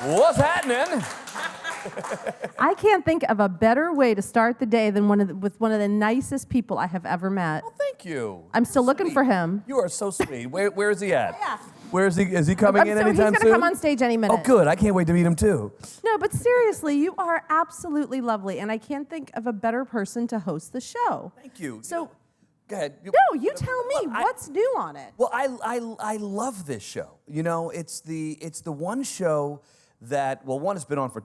What's happening? I can't think of a better way to start the day than with one of the nicest people I have ever met. Well, thank you. I'm still looking for him. You are so sweet. Where is he at? Yeah. Where is he? Is he coming in anytime soon? He's gonna come on stage any minute. Oh, good. I can't wait to meet him too. No, but seriously, you are absolutely lovely, and I can't think of a better person to host the show. Thank you. So, go ahead. no, you tell me what's new on it. Well, I love this show. You know, it's the one show that, well, one has been on for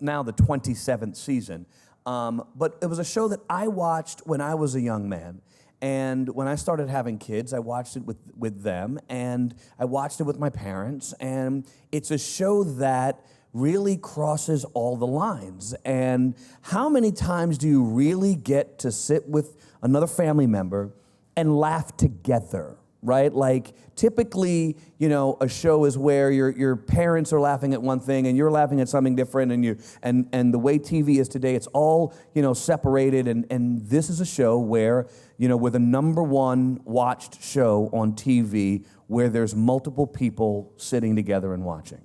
now the 27th season, but it was a show that I watched when I was a young man. And when I started having kids, I watched it with them, and I watched it with my parents, and it's a show that really crosses all the lines. And how many times do you really get to sit with another family member and laugh together, right? Like, typically, you know, a show is where your parents are laughing at one thing and you're laughing at something different, and the way TV is today, it's all, you know, separated, and this is a show where, you know, we're the #1 watched show on TV where there's multiple people sitting together and watching.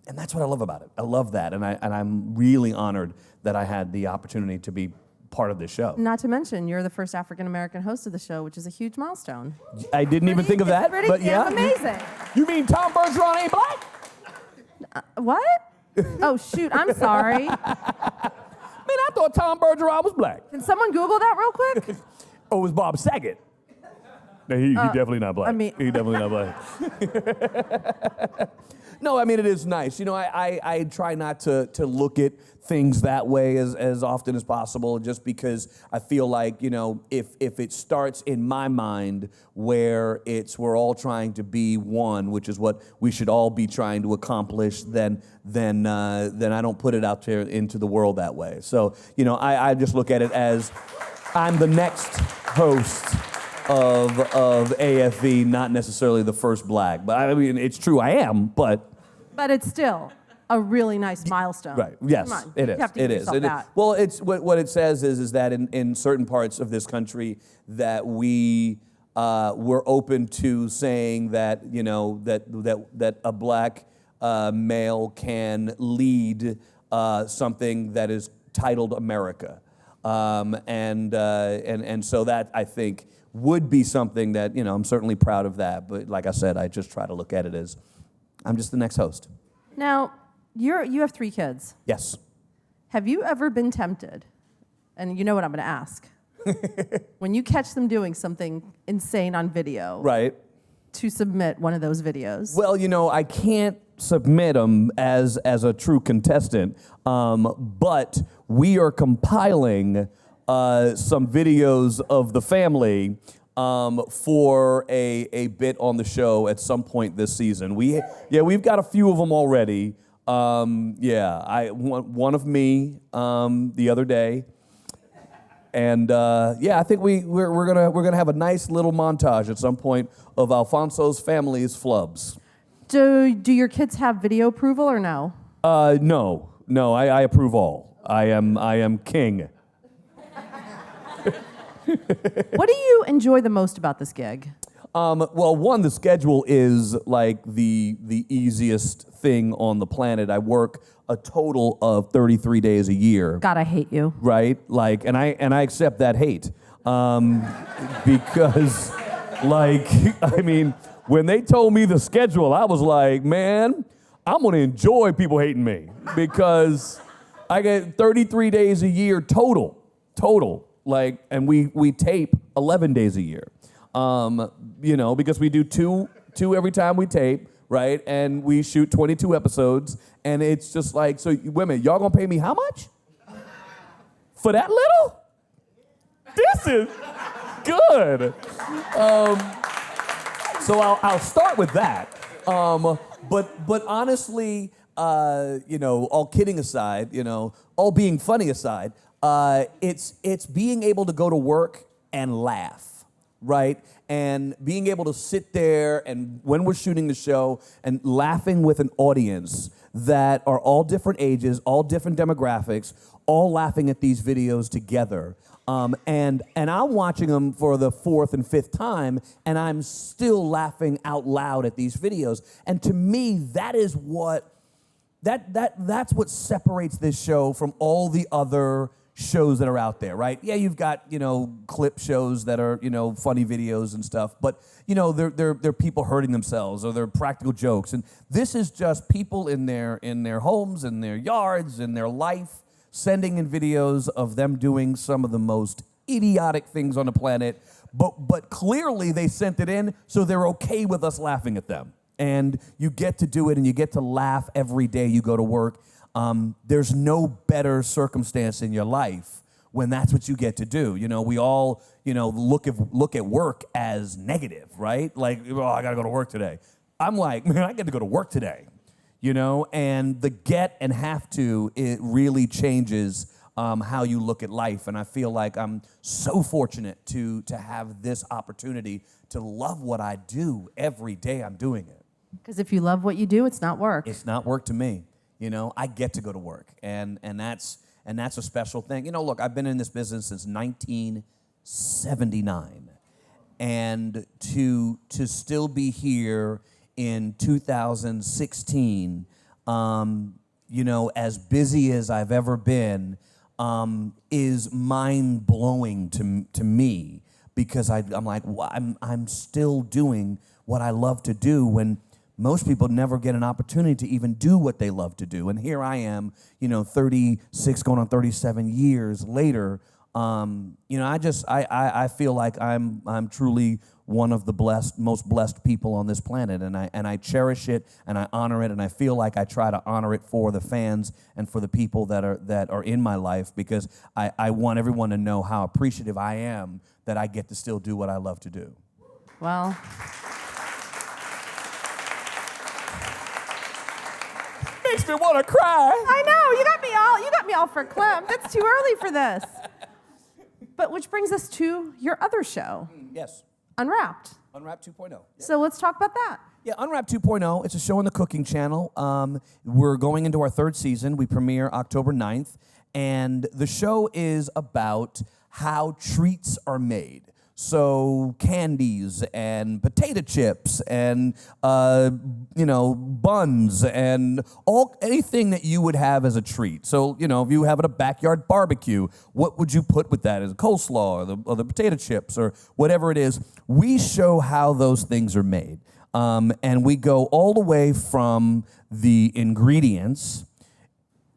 And that's what I love about it. I love that, and I'm really honored that I had the opportunity to be part of this show. Not to mention, you're the first African-American host of the show, which is a huge milestone. I didn't even think of that, but yeah. Amazing. You mean Tom Bergeron ain't black? What? Oh, shoot, I'm sorry. Man, I thought Tom Bergeron was black. Can someone Google that real quick? Oh, it was Bob Saget. No, he definitely not black. I mean, he definitely not black. No, I mean, it is nice. You know, I try not to look at things that way as often as possible, just because I feel like, you know, if it starts in my mind where we're all trying to be one, which is what we should all be trying to accomplish, then I don't put it out there into the world that way. So, you know, I just look at it as I'm the next host of AFV, not necessarily the first black. But I mean, it's true, I am, but it's still a really nice milestone. Right, yes, Come on. it is. You have to give yourself that. Well, it's what it says is that in certain parts of this country that we're open to saying that, you know, that a black male can lead something that is titled America. And so that, I think, would be something that, you know, I'm certainly proud of that. But like I said, I just try to look at it as I'm just the next host. Now, you have 3 kids. Yes. Have you ever been tempted, and you know what I'm going to ask, when you catch them doing something insane on video, right, to submit one of those videos? Well, you know, I can't submit them as a true contestant, but we are compiling some videos of the family for a bit on the show at some point this season. We've got a few of them already. One of me the other day, and I think we're gonna have a nice little montage at some point of Alfonso's family's flubs. Do your kids have video approval or no? No, I approve all. I am king. What do you enjoy the most about this gig? Well, one, the schedule is like the easiest thing on the planet. I work a total of 33 days a year. God, I hate you. Right? Like, and I accept that hate. Because, like, I mean, when they told me the schedule, I was like, man, I'm gonna enjoy people hating me, because I get 33 days a year total. Like, and we tape 11 days a year. You know, because we do two every time we tape, right? And we shoot 22 episodes, and it's just like, so women, y'all gonna pay me how much? For that little? This is good. So I'll start with that. But honestly, you know, all kidding aside, you know, all being funny aside, it's being able to go to work and laugh, right? And being able to sit there and when we're shooting the show and laughing with an audience that are all different ages, all different demographics, all laughing at these videos together. And I'm watching them for the 4th and 5th time, and I'm still laughing out loud at these videos. And to me, that is what that's what separates this show from all the other shows that are out there, right? Yeah, you've got, clip shows that are, funny videos and stuff, but, they're people hurting themselves or they're practical jokes. And this is just people in their homes, in their yards, in their life, sending in videos of them doing some of the most idiotic things on the planet, but clearly they sent it in, so they're okay with us laughing at them. And you get to do it, and you get to laugh every day you go to work. There's no better circumstance in your life when that's what you get to do. We all, look at work as negative, right? Like, oh, I got to go to work today. I'm like, man, I get to go to work today, And the get and have to, it really changes how you look at life. And I feel like I'm so fortunate to have this opportunity to love what I do every day I'm doing it. Because if you love what you do, it's not work. It's not work to me. I get to go to work, and that's a special thing. Look, I've been in this business since 1979, and to still be here in 2016, as busy as I've ever been, is mind blowing to me, because I'm like, well, I'm still doing what I love to do when most people never get an opportunity to even do what they love to do. And here I am, 36 going on 37 years later. I feel like I'm truly one of the most blessed people on this planet, and I cherish it and I honor it, and I feel like I try to honor it for the fans and for the people that are in my life, because I want everyone to know how appreciative I am that I get to still do what I love to do. Well, makes me want to cry. I know, you got me all verklempt. It's too early for this. But which brings us to your other show. Yes. Unwrapped. Unwrapped 2.0. Yeah. So let's talk about that. Yeah, Unwrapped 2.0, it's a show on the Cooking Channel. We're going into our third season. We premiere October 9th. And the show is about how treats are made. So candies and potato chips and buns and anything that you would have as a treat. So if you have a backyard barbecue, what would you put with that? As a coleslaw or the potato chips or whatever it is? We show how those things are made, and we go all the way from the ingredients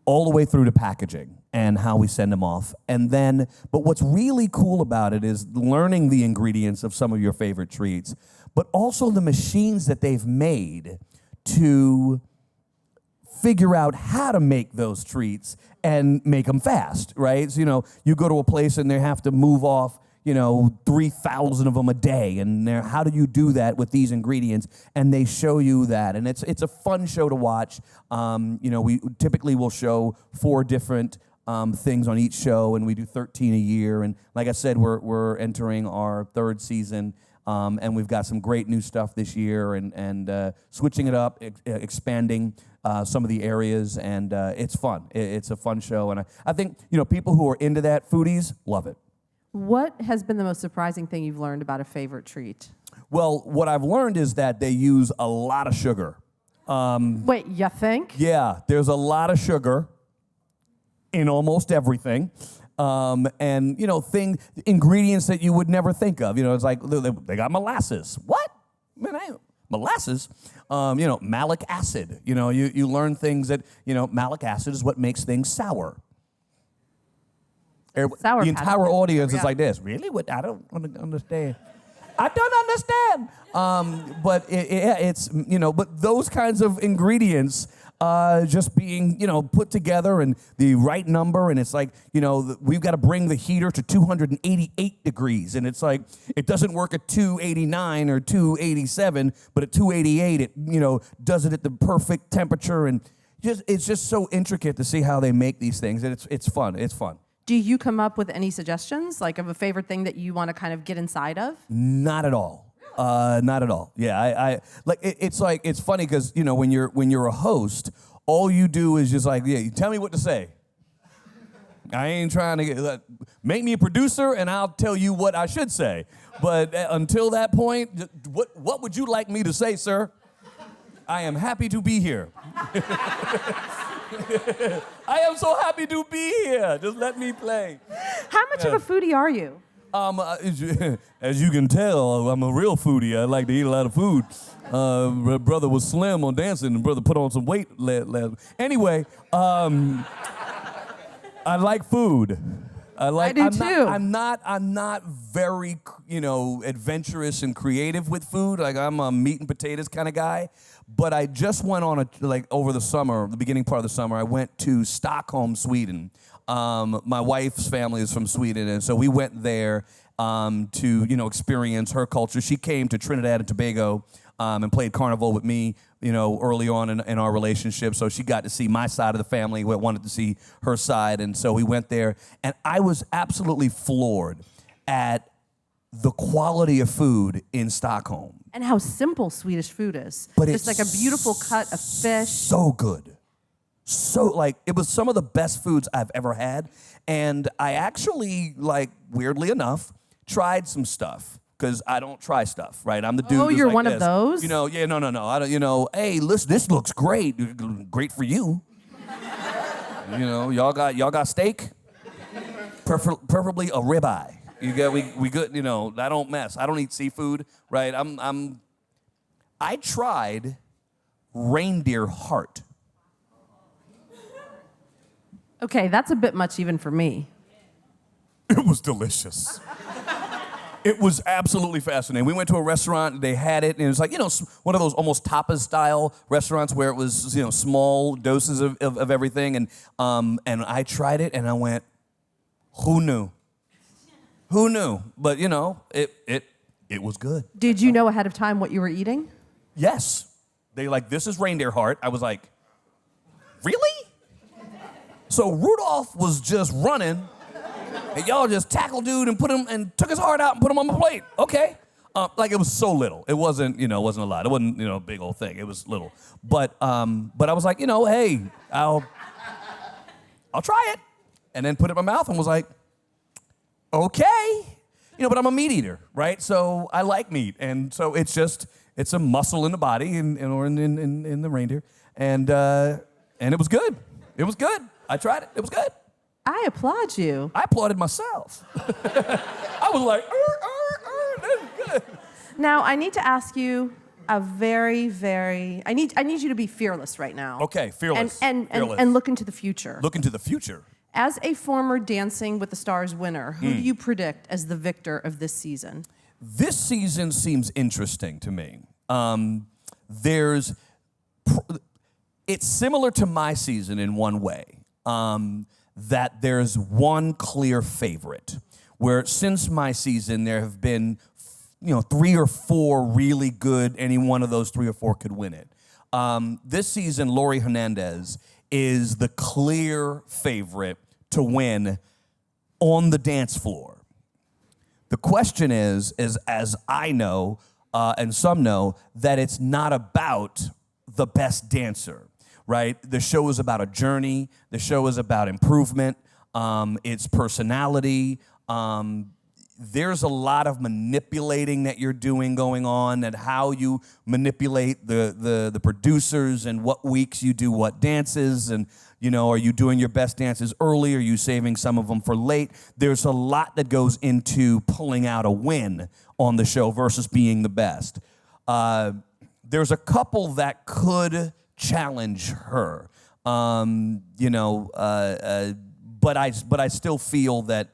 all the way through to packaging and how we send them off. And then, but what's really cool about it is learning the ingredients of some of your favorite treats, but also the machines that they've made to figure out how to make those treats and make them fast, right? So, you go to a place and they have to move off 3,000 of them a day, and how do you do that with these ingredients? And they show you that, and it's a fun show to watch. We typically will show 4 different things on each show, and we do 13 a year. And like I said, we're entering our third season, and we've got some great new stuff this year, and switching it up, expanding some of the areas, and it's fun. It's a fun show, and I think people who are into that, foodies, love it. What has been the most surprising thing you've learned about a favorite treat? Well, what I've learned is that they use a lot of sugar. Wait, you think? Yeah, there's a lot of sugar in almost everything. And, ingredients that you would never think of. It's like they got molasses. What? Man, molasses? Malic acid. You learn things that, malic acid is what makes things sour. Sour the entire audience is like this. Really? What? I don't understand. I don't understand. But it's but those kinds of ingredients just being put together and the right number, and it's like we've got to bring the heater to 288 degrees, and it's like it doesn't work at 289 or 287, but at 288 it does it at the perfect temperature, and it's just so intricate to see how they make these things, and it's fun. It's fun. Do you come up with any suggestions, like of a favorite thing that you want to kind of get inside of? Not at all. Not at all. Yeah, I like it's like it's funny because when you're a host, all you do is just like, yeah, you tell me what to say. I ain't trying to make me a producer, and I'll tell you what I should say. But until that point, what would you like me to say, sir? I am happy to be here. I am so happy to be here. Just let me play. How much of a foodie are you? As you can tell, I'm a real foodie. I like to eat a lot of food. Brother was slim on dancing, and brother put on some weight. Anyway, I like food. I do too. I'm not very, adventurous and creative with food. Like I'm a meat and potatoes kind of guy. But I just went on over the summer, the beginning part of the summer, I went to Stockholm, Sweden. My wife's family is from Sweden, and so we went there to experience her culture. She came to Trinidad and Tobago and played carnival with me, early on in our relationship. So she got to see my side of the family. We wanted to see her side, and so we went there. And I was absolutely floored at the quality of food in Stockholm. And how simple Swedish food is. But it's like a beautiful cut of fish. So good. It was some of the best foods I've ever had. And I actually, weirdly enough, tried some stuff. Because I don't try stuff, right? I'm the dude. Oh, you're like one this. of those? No. I don't. Hey, listen, this looks great. Great for you. Y'all got steak? Preferably a ribeye. We good. I don't mess. I don't eat seafood, right? I tried reindeer heart. Okay, that's a bit much even for me. It was delicious. It was absolutely fascinating. We went to a restaurant, they had it, and it was like, one of those almost tapas-style restaurants where it was, small doses of everything, and I tried it, and I went, who knew? Who knew? But, it was good. Did you know ahead of time what you were eating? Yes. They this is reindeer heart. I was like, really? So Rudolph was just running, and y'all just tackled dude and put him and took his heart out and put him on the plate. Okay. It was so little. It wasn't, it wasn't a lot. It wasn't, a big old thing. It was little. But I was like, hey, I'll try it. And then put it in my mouth and was like, okay. But I'm a meat eater, right? So I like meat. And so it's a muscle in the body or in the reindeer. And it was good. It was good. I tried it. It was good. I applaud you. I applauded myself. I was like, this is good. Now, I need to ask you a very, very, I need you to be fearless right now. Okay, fearless. And look into the future. Look into the future. As a former Dancing with the Stars winner, who do you predict as the victor of this season? This season seems interesting to me. It's similar to my season in one way, that there's one clear favorite, where since my season there have been, 3 or 4 really good, any one of those 3 or 4 could win it. This season, Lori Hernandez is the clear favorite to win on the dance floor. The question is as I know, and some know, that it's not about the best dancer, right? The show is about a journey. The show is about improvement. It's personality. There's a lot of manipulating that you're doing going on, and how you manipulate the producers and what weeks you do what dances, and are you doing your best dances early? Are you saving some of them for late? There's a lot that goes into pulling out a win on the show versus being the best. There's a couple that could challenge her, but I still feel that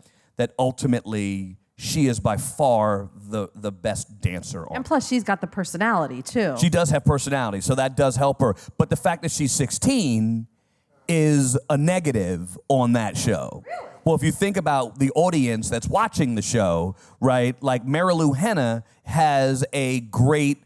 ultimately she is by far the best dancer on. And plus, she's got the personality, too. She does have personality, so that does help her. But the fact that she's 16 is a negative on that show. Really? Well, if you think about the audience that's watching the show, right, like Marilu Henner has a great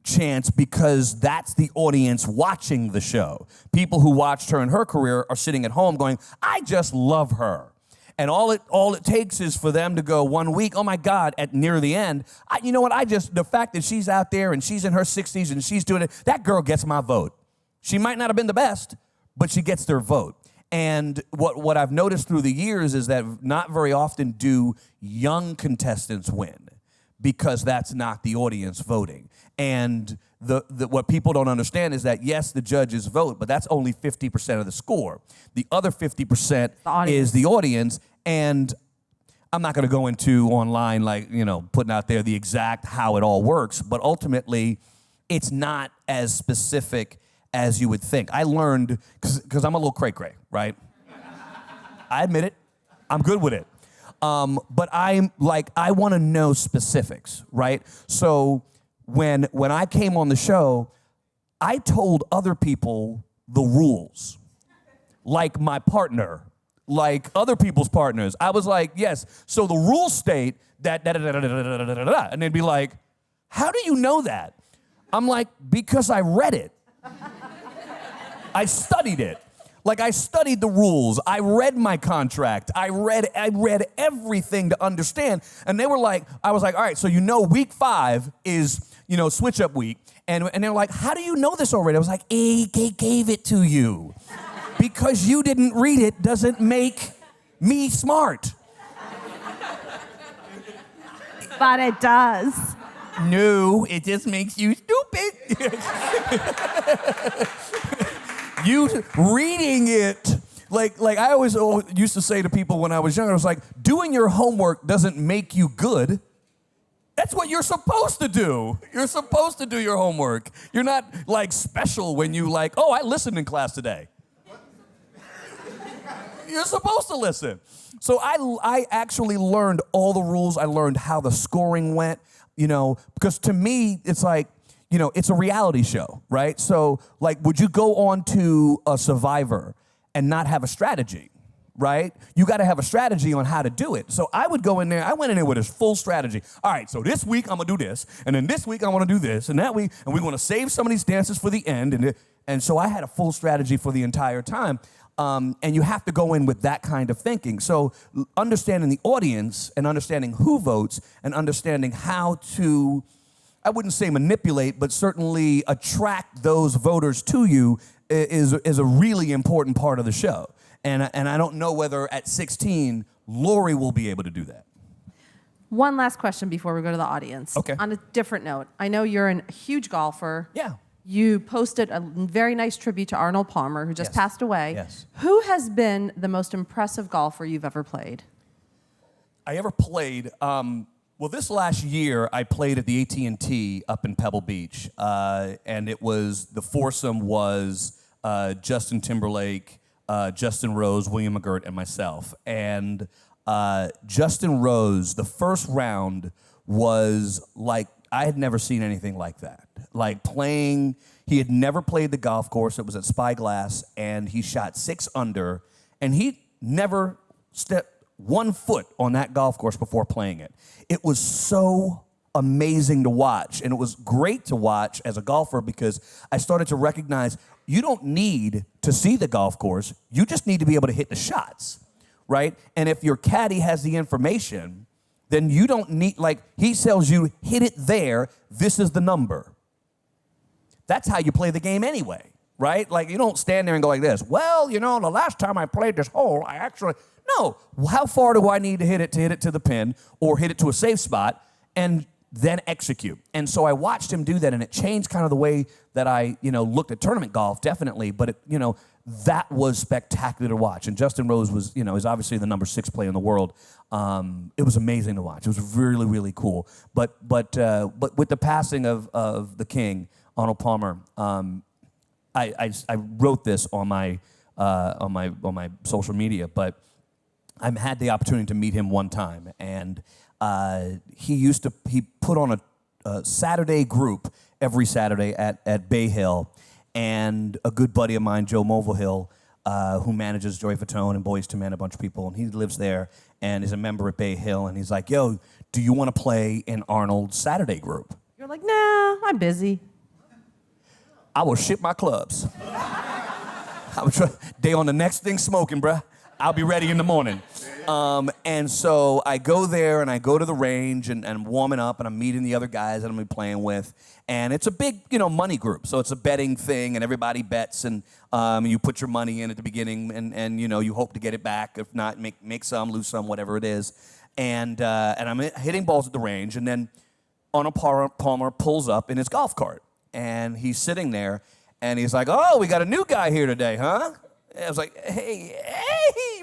chance because that's the audience watching the show. People who watched her in her career are sitting at home going, I just love her. And all it takes is for them to go 1 week, oh my God, at near the end, the fact that she's out there and she's in her 60s and she's doing it, that girl gets my vote. She might not have been the best, but she gets their vote. And what I've noticed through the years is that not very often do young contestants win, because that's not the audience voting. And what people don't understand is that, yes, the judges vote, but that's only 50% of the score. The other 50% is the audience, and I'm not going to go into online, putting out there the exact how it all works, but ultimately, it's not as specific as you would think. I learned, because I'm a little cray-cray, right? I admit it. I'm good with it. But I want to know specifics, right? So when I came on the show, I told other people the rules, like my partner, like other people's partners. I was like, yes, so the rules state that, and they'd be like, how do you know that? I'm like, because I read it. I studied it. Like, I studied the rules. I read my contract. I read everything to understand. And they were like, I was like, all right, so week 5 is, switch up week. And they're like, how do you know this already? I was like, he gave it to you. Because you didn't read it doesn't make me smart. But it does. No, it just makes you stupid. You reading it, like I always used to say to people when I was younger, I was like, doing your homework doesn't make you good. That's what you're supposed to do. You're supposed to do your homework. You're not special when you I listened in class today. You're supposed to listen. So I actually learned all the rules. I learned how the scoring went, because to me, it's it's a reality show, right? So, would you go on to a Survivor and not have a strategy, right? You got to have a strategy on how to do it. So I would go in there. I went in there with a full strategy. All right, so this week I'm going to do this, and then this week I want to do this, and that week, and we're going to save some of these dances for the end. And so I had a full strategy for the entire time. And you have to go in with that kind of thinking. So understanding the audience and understanding who votes and understanding how to, I wouldn't say manipulate, but certainly attract those voters to you is a really important part of the show. And I don't know whether at 16, Lori will be able to do that. One last question before we go to the audience. Okay. On a different note, I know you're a huge golfer. Yeah. You posted a very nice tribute to Arnold Palmer, who just passed away. Yes. Who has been the most impressive golfer you've ever played? I ever played, this last year I played at the AT&T up in Pebble Beach, and the foursome was Justin Timberlake, Justin Rose, William McGirt, and myself. And Justin Rose, the first round was I had never seen anything like that. He had never played the golf course. It was at Spyglass, and he shot 6 under, and he never stepped 1 foot on that golf course before playing it. It was so amazing to watch, and it was great to watch as a golfer because I started to recognize you don't need to see the golf course. You just need to be able to hit the shots, right? And if your caddy has the information, then you don't need, he tells you, hit it there, this is the number. That's how you play the game anyway, right? You don't stand there and go like this. Well, the last time I played this hole, no. How far do I need to hit it to the pin or hit it to a safe spot and then execute? And so I watched him do that, and it changed kind of the way that I, looked at tournament golf, definitely, but that was spectacular to watch. And Justin Rose was, is obviously the number 6 player in the world. It was amazing to watch. It was really, really cool. But with the passing of the king, Arnold Palmer, I wrote this on my social media, but I had the opportunity to meet him one time, and he put on a Saturday group every Saturday at Bay Hill, and a good buddy of mine, Joe Mulvihill, who manages Joy Fatone and Boys to Men, a bunch of people, and he lives there and is a member at Bay Hill, and he's like, yo, do you want to play in Arnold's Saturday group? You're like, nah, I'm busy. I will ship my clubs. They on the next thing smoking, bruh. I'll be ready in the morning. And so I go there and I go to the range and warming up and I'm meeting the other guys that I'm gonna be playing with. And it's a big, money group. So it's a betting thing and everybody bets and you put your money in at the beginning and you hope to get it back. If not, make some, lose some, whatever it is. And I'm hitting balls at the range, and then Arnold Palmer pulls up in his golf cart. and he's sitting there, and he's like, "Oh, we got a new guy here today, huh?" And I was like, "Hey,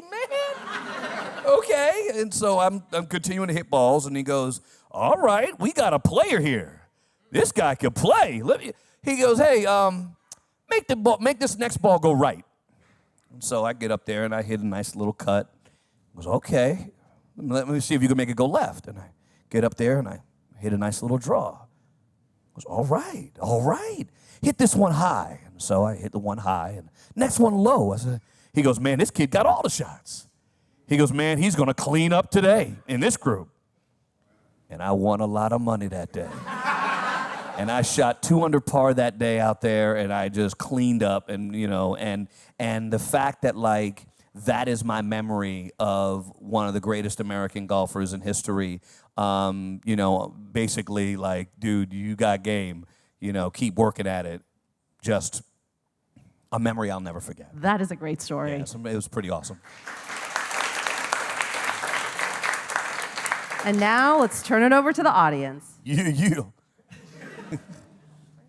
man, okay." And so I'm continuing to hit balls, and he goes, "All right, we got a player here. This guy can play." He goes, "Hey, make this next ball go right." And so I get up there and I hit a nice little cut. I goes, "Okay, let me see if you can make it go left." And I get up there and I hit a nice little draw. I goes, all right. Hit this one high. And so I hit the one high and next one low. He goes, "Man, this kid got all the shots." He goes, "Man, he's gonna clean up today in this group." And I won a lot of money that day. And I shot 2 under par that day out there, and I just cleaned up, and and the fact that like that is my memory of one of the greatest American golfers in history. Basically like, dude, you got game. Keep working at it. Just a memory I'll never forget. That is a great story. Yeah, it was pretty awesome. And now let's turn it over to the audience. You.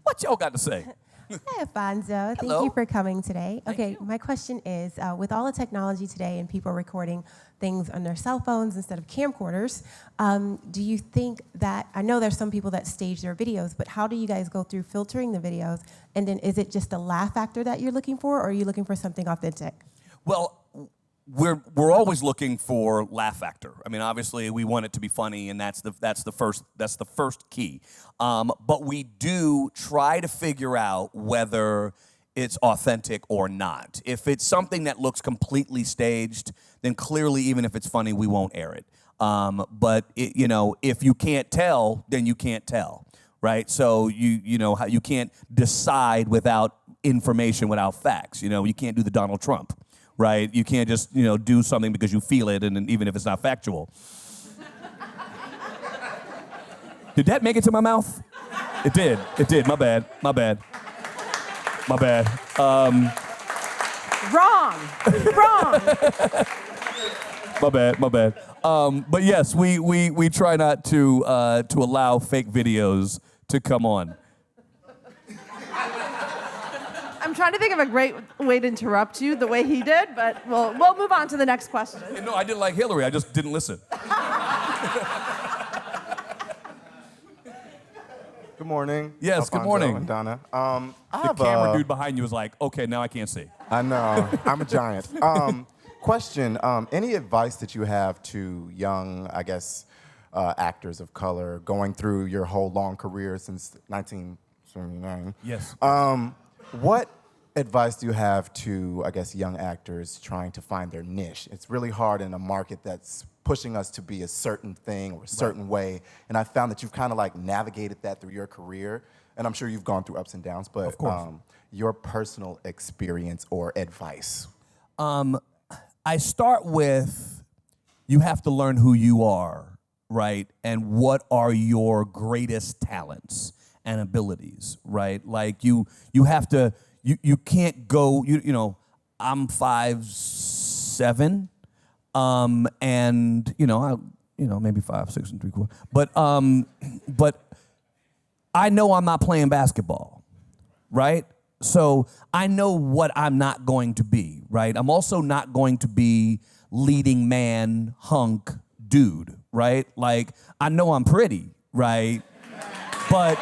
What y'all got to say? Hi, Alfonso. Thank you for coming today. My question is, with all the technology today and people recording things on their cell phones instead of camcorders, do you think that, I know there's some people that stage their videos, but how do you guys go through filtering the videos? And then is it just the laugh factor that you're looking for, or are you looking for something authentic? Well, we're always looking for laugh factor. I mean, obviously we want it to be funny, and that's the first key. But we do try to figure out whether it's authentic or not. If it's something that looks completely staged, then clearly, even if it's funny, we won't air it. But if you can't tell, then you can't tell, right? So you can't decide without information, without facts. You can't do the Donald Trump. Right? You can't just, do something because you feel it, and even if it's not factual. Did that make it to my mouth? It did. My bad. Wrong. My bad. But yes, we try not to allow fake videos to come on. I'm trying to think of a great way to interrupt you the way he did, but we'll move on to the next question. No, I didn't like Hillary. I just didn't listen. Good morning. Yes, Alfonso good morning. and Donna. The camera dude behind you was like, "Okay, now I can't see." I know. I'm a giant. Question, any advice that you have to young, I guess, actors of color going through your whole long career since 1979? Yes. What advice do you have to, I guess, young actors trying to find their niche? It's really hard in a market that's pushing us to be a certain thing or a certain way. And I found that you've kind of like navigated that through your career. And I'm sure you've gone through ups and downs, but your personal experience or advice. I start with, you have to learn who you are, right? And what are your greatest talents and abilities, right? Like you have to, you can't go, I'm 5'7", and maybe 5'6" and 3/4. But I know I'm not playing basketball, right? So I know what I'm not going to be, right? I'm also not going to be leading man, hunk, dude, right? Like I know I'm pretty, right? But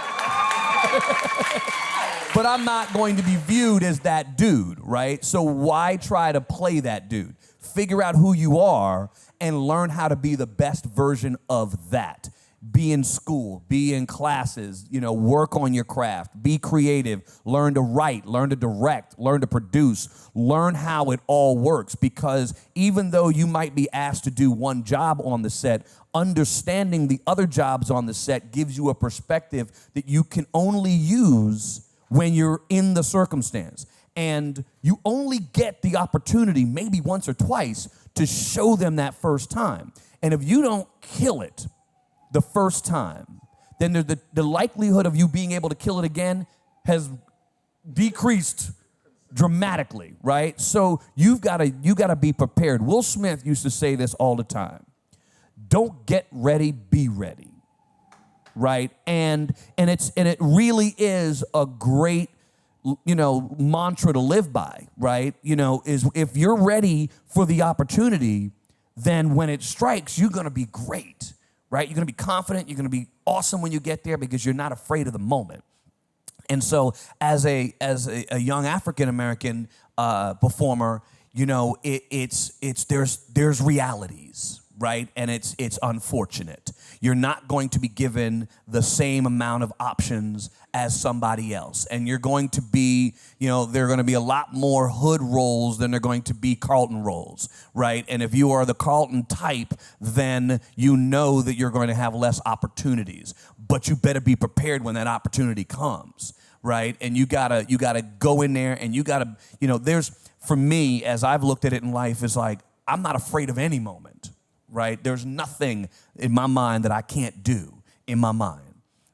I'm not going to be viewed as that dude, right? So why try to play that dude? Figure out who you are and learn how to be the best version of that. Be in school, be in classes, work on your craft, be creative, learn to write, learn to direct, learn to produce, learn how it all works, because even though you might be asked to do one job on the set, understanding the other jobs on the set gives you a perspective that you can only use when you're in the circumstance. And you only get the opportunity maybe once or twice to show them that first time. And if you don't kill it the first time, then the likelihood of you being able to kill it again has decreased dramatically, right? So you gotta be prepared. Will Smith used to say this all the time. Don't get ready, be ready. right? And it really is a great, mantra to live by, right? Is if you're ready for the opportunity, then when it strikes, you're gonna be great, right? You're gonna be confident, you're gonna be awesome when you get there because you're not afraid of the moment. And so as a young African-American performer, there's realities, right? And it's unfortunate. You're not going to be given the same amount of options as somebody else. And you're going to be, there are going to be a lot more hood roles than there are going to be Carlton roles, right? And if you are the Carlton type, then you know that you're going to have less opportunities. But you better be prepared when that opportunity comes, right? And you gotta go in there, and you gotta, for me, as I've looked at it in life, is like, I'm not afraid of any moment, right? There's nothing in my mind that I can't do in my mind.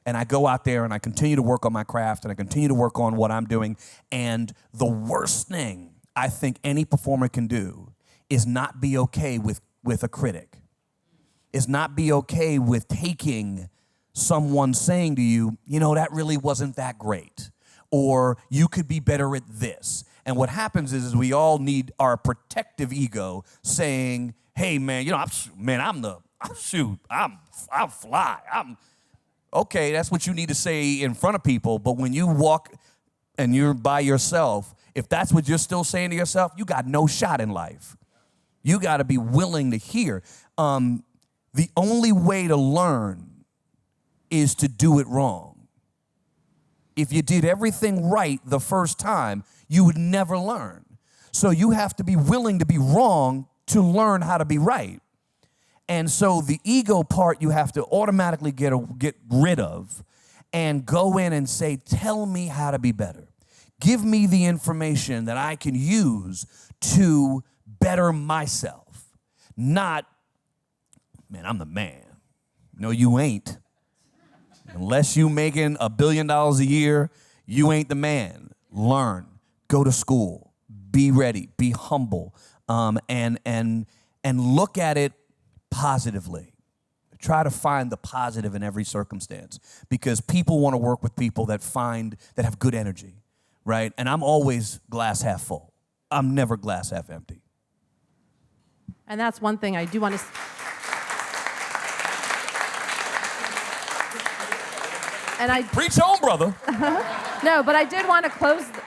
And I go out there and I continue to work on my craft and I continue to work on what I'm doing. And the worst thing I think any performer can do is not be okay with a critic, is not be okay with taking someone saying to you, that really wasn't that great, or you could be better at this. And what happens is we all need our protective ego saying, hey, man, I'm fly. Okay, that's what you need to say in front of people. But when you walk and you're by yourself, if that's what you're still saying to yourself, you got no shot in life. You got to be willing to hear. The only way to learn is to do it wrong. If you did everything right the first time, you would never learn. So you have to be willing to be wrong to learn how to be right. And so the ego part you have to automatically get rid of and go in and say, tell me how to be better. Give me the information that I can use to better myself. Not, man, I'm the man. No, you ain't. Unless you making $1 billion a year, you ain't the man. Learn, go to school, be ready, be humble, and look at it positively. Try to find the positive in every circumstance, because people want to work with people that have good energy, right? And I'm always glass half full. I'm never glass half empty. And that's one thing I do want to. And I preach on, brother. No, but I did want to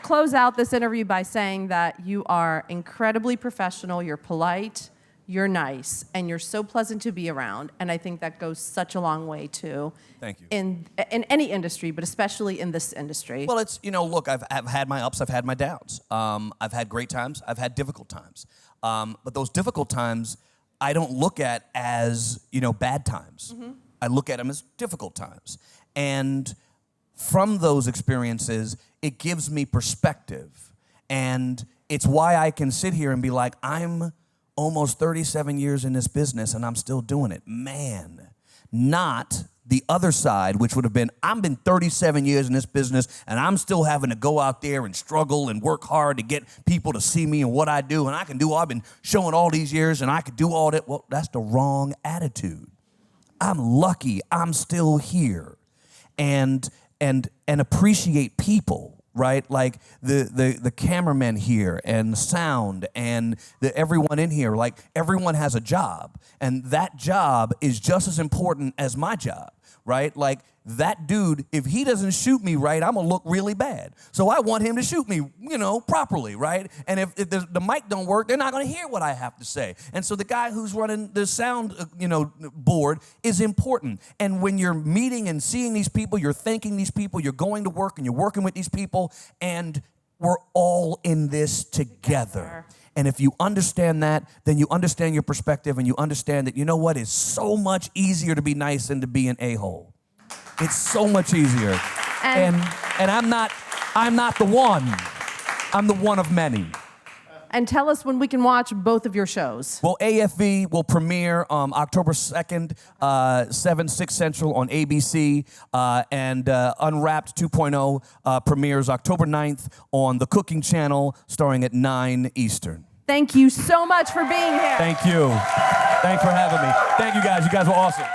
close out this interview by saying that you are incredibly professional. You're polite. You're nice, and you're so pleasant to be around, and I think that goes such a long way too. Thank you. In any industry, but especially in this industry. Well, it's, look, I've had my ups, I've had my downs. I've had great times, I've had difficult times. But those difficult times, I don't look at as, bad times. Mm-hmm. I look at them as difficult times. And from those experiences, it gives me perspective. And it's why I can sit here and be like, I'm almost 37 years in this business and I'm still doing it. Man, not the other side, which would have been, I've been 37 years in this business and I'm still having to go out there and struggle and work hard to get people to see me and what I do, and I can do, I've been showing all these years and I could do all that. Well, that's the wrong attitude. I'm lucky I'm still here, and appreciate people. Right, like the cameramen here and the sound and everyone in here, like everyone has a job, and that job is just as important as my job, right? Like that dude, if he doesn't shoot me right, I'm gonna look really bad. So I want him to shoot me, properly, right? And if the mic don't work, they're not gonna hear what I have to say. And so the guy who's running the sound, board is important. And when you're meeting and seeing these people, you're thanking these people, you're going to work and you're working with these people, and we're all in this together. And if you understand that, then you understand your perspective, and you understand that, it's so much easier to be nice than to be an a-hole. It's so much easier. And I'm not the one. I'm the one of many. And tell us when we can watch both of your shows. Well, AFV will premiere October 2nd, 7, 6 Central on ABC. And Unwrapped 2.0 premieres October 9th on the Cooking Channel, starring at 9 Eastern. Thank you so much for being here. Thank you. Thanks for having me. Thank you guys. You guys were awesome.